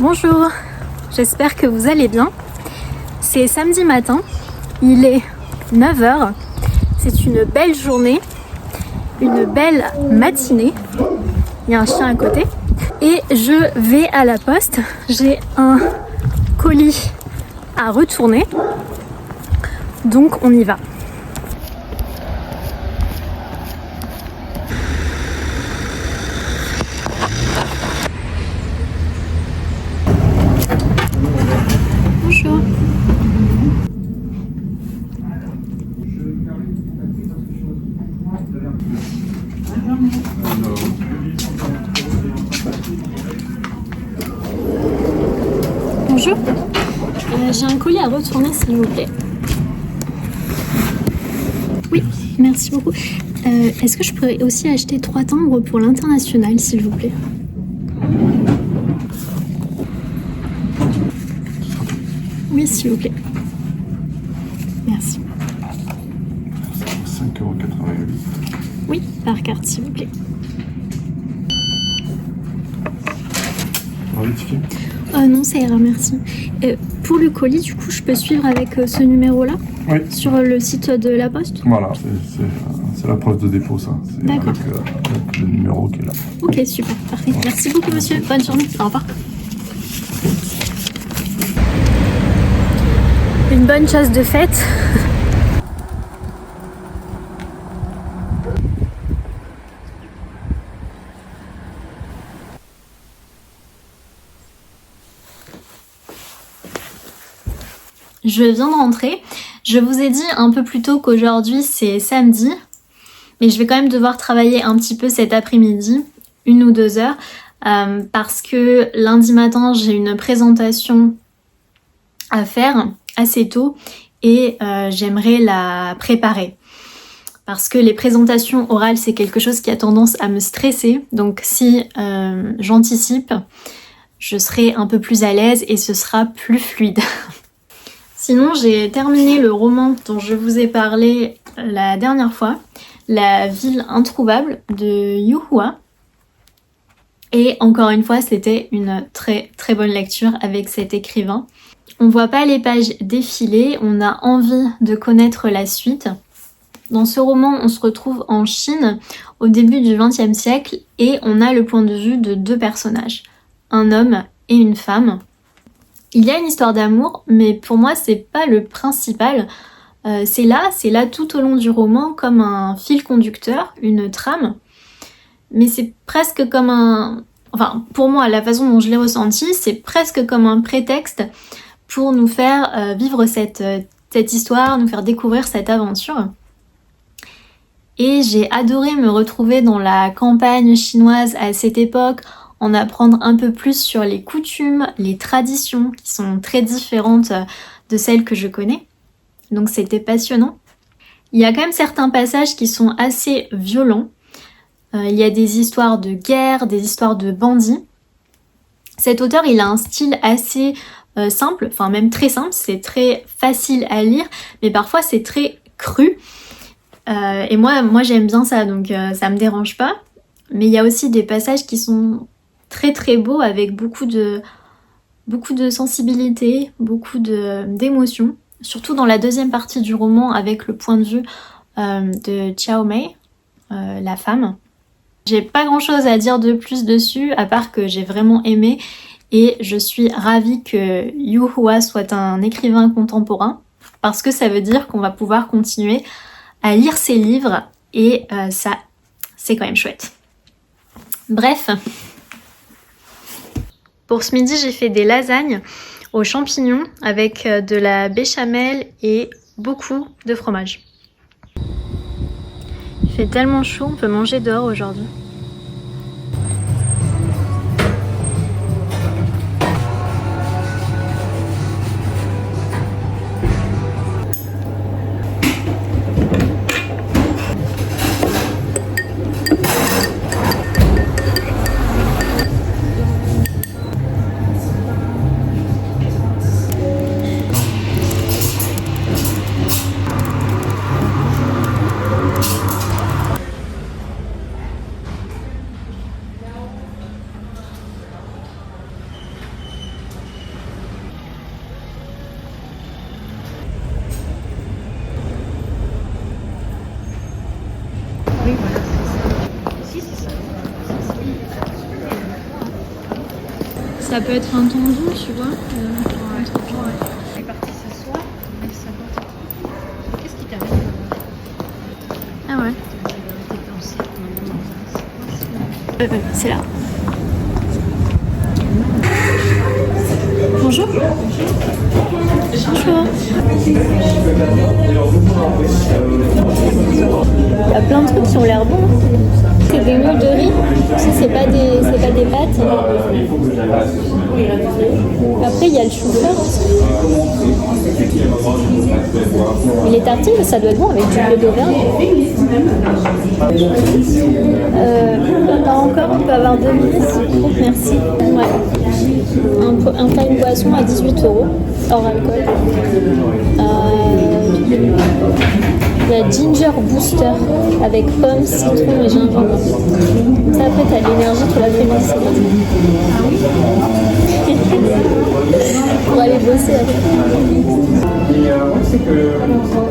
Bonjour, j'espère que vous allez bien. C'est samedi matin, il est 9h, c'est une belle journée, une belle matinée. Il y a un chien à côté. Et je vais à la poste, j'ai un colis à retourner, donc on y va. Bonjour. Bonjour. J'ai un colis à retourner s'il vous plaît. Oui, merci beaucoup. Est-ce que je pourrais aussi acheter 3 timbres pour l'international s'il vous plaît? Oui, s'il vous plaît. Merci. 5,88 €. Oui, par carte s'il vous plaît. On va vérifier. Non, ça ira, merci. Pour le colis, du coup, je peux suivre avec ce numéro-là? Oui. Sur le site de la Poste? Voilà, c'est la poste de dépôt, ça. C'est D'accord. avec le numéro qui est là. Ok, super, parfait. Merci beaucoup, monsieur. Bonne journée. Au revoir. Une bonne chasse de fête. Je viens de rentrer. Je vous ai dit un peu plus tôt qu'aujourd'hui c'est samedi, mais je vais quand même devoir travailler un petit peu cet après-midi, 1 ou 2 heures, parce que lundi matin j'ai une présentation à faire assez tôt et j'aimerais la préparer. Parce que les présentations orales c'est quelque chose qui a tendance à me stresser, donc si j'anticipe, je serai un peu plus à l'aise et ce sera plus fluide. Sinon, j'ai terminé le roman dont je vous ai parlé la dernière fois, La ville introuvable de Yu Hua. Et encore une fois, c'était une très très bonne lecture avec cet écrivain. On voit pas les pages défiler, on a envie de connaître la suite. Dans ce roman, on se retrouve en Chine au début du XXe siècle et on a le point de vue de 2 personnages, un homme et une femme. Il y a une histoire d'amour, mais pour moi c'est pas le principal. C'est là tout au long du roman comme un fil conducteur, une trame. Mais c'est presque comme un... Enfin, pour moi, la façon dont je l'ai ressenti, c'est presque comme un prétexte pour nous faire vivre cette histoire, nous faire découvrir cette aventure. Et j'ai adoré me retrouver dans la campagne chinoise à cette époque, en apprendre un peu plus sur les coutumes, les traditions qui sont très différentes de celles que je connais. Donc c'était passionnant. Il y a quand même certains passages qui sont assez violents. Il y a des histoires de guerre, des histoires de bandits. Cet auteur, il a un style assez simple, enfin même très simple, c'est très facile à lire, mais parfois c'est très cru. Et moi j'aime bien ça, donc ça me dérange pas. Mais il y a aussi des passages qui sont très très beau avec beaucoup de sensibilité, beaucoup d'émotions, surtout dans la deuxième partie du roman avec le point de vue de Xiao Mei, la femme. J'ai pas grand chose à dire de plus dessus à part que j'ai vraiment aimé et je suis ravie que Yu Hua soit un écrivain contemporain parce que ça veut dire qu'on va pouvoir continuer à lire ses livres et ça c'est quand même chouette. Bref. Pour ce midi, j'ai fait des lasagnes aux champignons avec de la béchamel et beaucoup de fromage. Il fait tellement chaud, on peut manger dehors aujourd'hui. Oui, voilà, c'est ça. Si, c'est ça. Ça peut être un tendu, tu vois. Elle est partie s'asseoir, mais ça va. Qu'est-ce qui t'arrive? Ah ouais. T'es enceinte, non? C'est là. Bonjour. Bonjour. Il y a plein de trucs qui ont l'air bons. C'est des moules de riz. Ça, c'est pas des pâtes. Après, il y a le chou-fleur aussi. Et les tartines, ça doit être bon avec du blé d'Auvergne. Là encore, on peut avoir 2 minutes. Merci. Ouais. Un plat, une boisson à 18 € hors alcool. Il y a Ginger Booster avec pommes, citron et gingembre. Ça, après, t'as de l'énergie pour l'après-midi. Ah oui. Pour aller bosser après.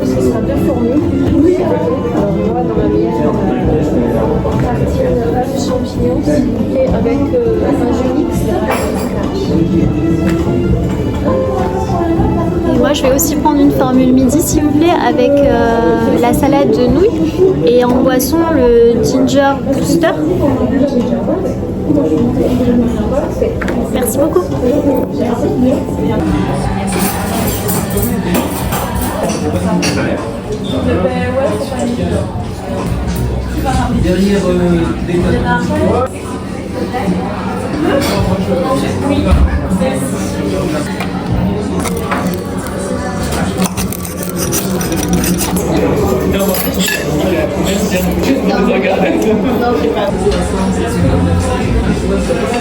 Ce sera 2 fourmis. Moi, dans ma meilleure tartine œuf champignons, s'il vous plaît, avec un jus mixte. Et moi, je vais aussi prendre une formule midi, s'il vous plaît, avec la salade de nouilles et en boisson le Ginger Booster. Merci beaucoup.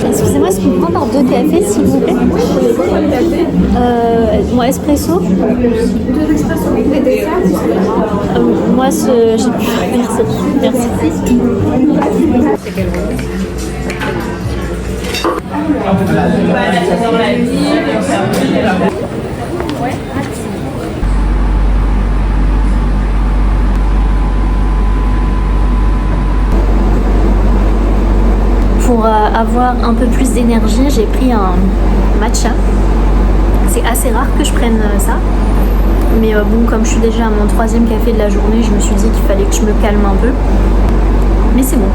Excusez-moi, est-ce que vous pouvez avoir 2 cafés, s'il vous plaît? Moi, espresso. 2 expressos. Des desserts? Moi, j'ai plus. Merci. C'est quel rôle? Pour avoir un peu plus d'énergie, j'ai pris un matcha. C'est assez rare que je prenne ça. Mais bon, comme je suis déjà à mon 3e café de la journée, je me suis dit qu'il fallait que je me calme un peu. Mais c'est bon.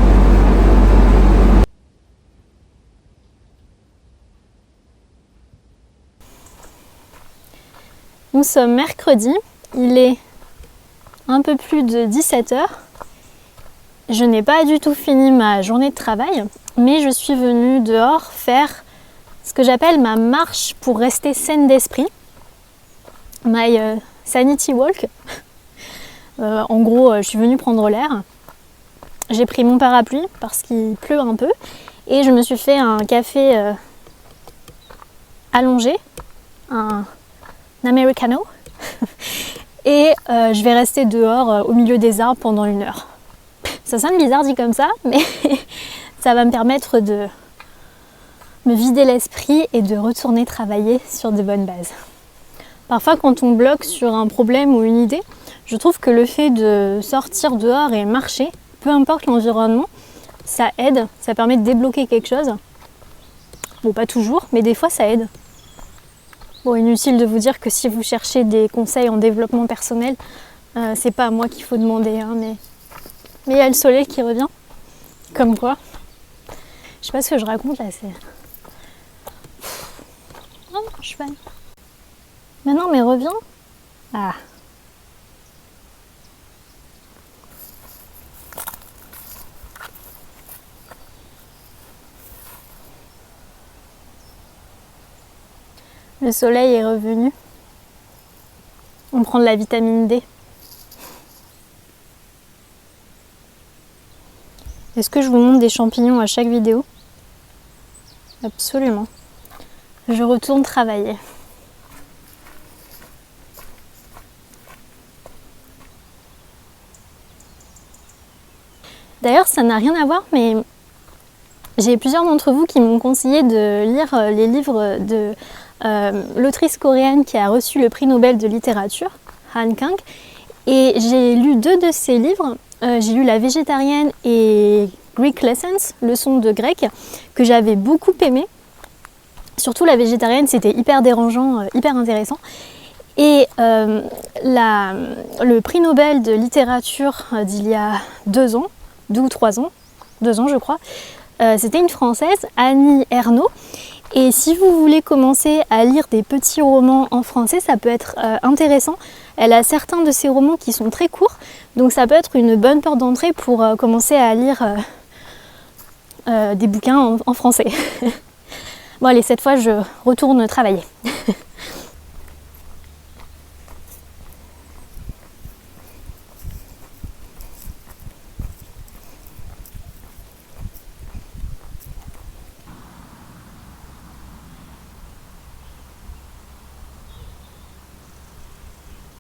Nous sommes mercredi, il est un peu plus de 17 h. Je n'ai pas du tout fini ma journée de travail, mais je suis venue dehors faire ce que j'appelle ma marche pour rester saine d'esprit. My sanity walk. En gros, je suis venue prendre l'air. J'ai pris mon parapluie parce qu'il pleut un peu et je me suis fait un café allongé, un americano. Et je vais rester dehors au milieu des arbres pendant 1 heure. Ça sonne bizarre dit comme ça, mais ça va me permettre de me vider l'esprit et de retourner travailler sur de bonnes bases. Parfois, quand on bloque sur un problème ou une idée, je trouve que le fait de sortir dehors et marcher, peu importe l'environnement, ça aide, ça permet de débloquer quelque chose. Bon, pas toujours, mais des fois ça aide. Bon, inutile de vous dire que si vous cherchez des conseils en développement personnel, c'est pas à moi qu'il faut demander, hein, mais il y a le soleil qui revient. Comme quoi. Je sais pas ce que je raconte là, c'est... Oh non, cheval. Mais non, mais reviens. Ah. Le soleil est revenu. On prend de la vitamine D. Est-ce que je vous montre des champignons à chaque vidéo? Absolument. Je retourne travailler. D'ailleurs, ça n'a rien à voir, mais j'ai plusieurs d'entre vous qui m'ont conseillé de lire les livres de l'autrice coréenne qui a reçu le prix Nobel de littérature, Han Kang. Et j'ai lu 2 de ses livres. j'ai lu La végétarienne et Greek Lessons, leçon de grec, que j'avais beaucoup aimé. Surtout la végétarienne, c'était hyper dérangeant, hyper intéressant. Et le prix Nobel de littérature d'il y a 2 ans, 2 ou 3 ans, 2 ans je crois, c'était une Française, Annie Ernaux. Et si vous voulez commencer à lire des petits romans en français, ça peut être intéressant. Elle a certains de ses romans qui sont très courts, donc ça peut être une bonne porte d'entrée pour commencer à lire des bouquins en français. Bon allez, cette fois je retourne travailler.